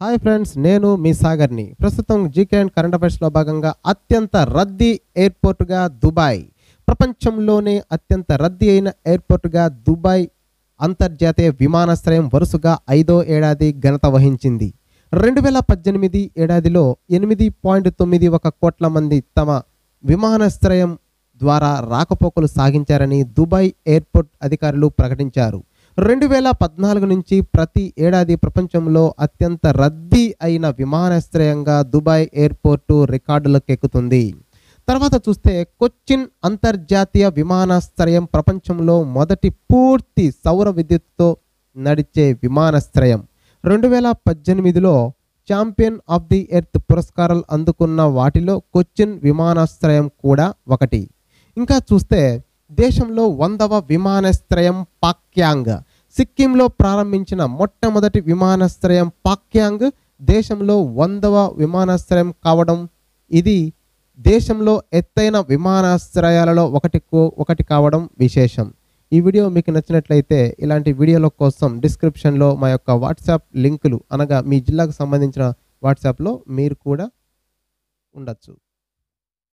Hi friends, నేను మీ సాగర్ని. ప్రస్తుతం GK and current అఫైర్స్లో భాగంగా అత్యంత రద్దీ ఎయిర్పోర్టుగా దుబాయ్. ప్రపంచంలోనే అత్యంత రద్దీ అయిన ఎయిర్పోర్టుగా దుబాయ్ అంతర్జాతీయ విమానాశ్రయం వరుసగా 5వ ఏడాది ఘనత వహించింది. 2018 ఏడాదిలో 8.91 కోట్ల మంది తమ విమానాశ్రయం ద్వారా రాకపోకలు సాగించారని దుబాయ్ ఎయిర్పోర్ట్ అధికారులు ప్రకటించారు. 2014 నుంచి ప్రతి ఏడాది ప్రపంచంలో అత్యంత రద్దీ అయిన విమానాశ్రయంగా దుబాయ్ ఎయిర్పోర్టు రికార్డులకు ఎక్కుతుంది. తర్వాత చూస్తే కొచ్చిన్ అంతర్జాతీయ విమానాశ్రయం ప్రపంచంలో మొదటి పూర్తి సౌర విద్యుత్తుతో నడిచే విమానాశ్రయం. 2018లో ఛాంపియన్ ఆఫ్ ది ఎర్త్ పురస్కారాలు అందుకున్న వాటిలో కొచ్చిన్ విమానాశ్రయం కూడా ఒకటి. ఇంకా చూస్తే దేశంలో 100వ విమానాశ్రయం పాక్యాంగ్. సిక్కింలో ప్రారంభించిన మొట్టమొదటి విమానాశ్రయం పాక్యాంగ్ దేశంలో 100వ విమానాశ్రయం కావడం, ఇది దేశంలో ఎత్తైన విమానాశ్రయాలలో ఒకటి కావడం విశేషం. ఈ వీడియో మీకు నచ్చినట్లయితే ఇలాంటి వీడియోల కోసం డిస్క్రిప్షన్లో మా యొక్క వాట్సాప్ లింకులు, అనగా మీ జిల్లాకు సంబంధించిన వాట్సాప్లో మీరు కూడా ఉండొచ్చు.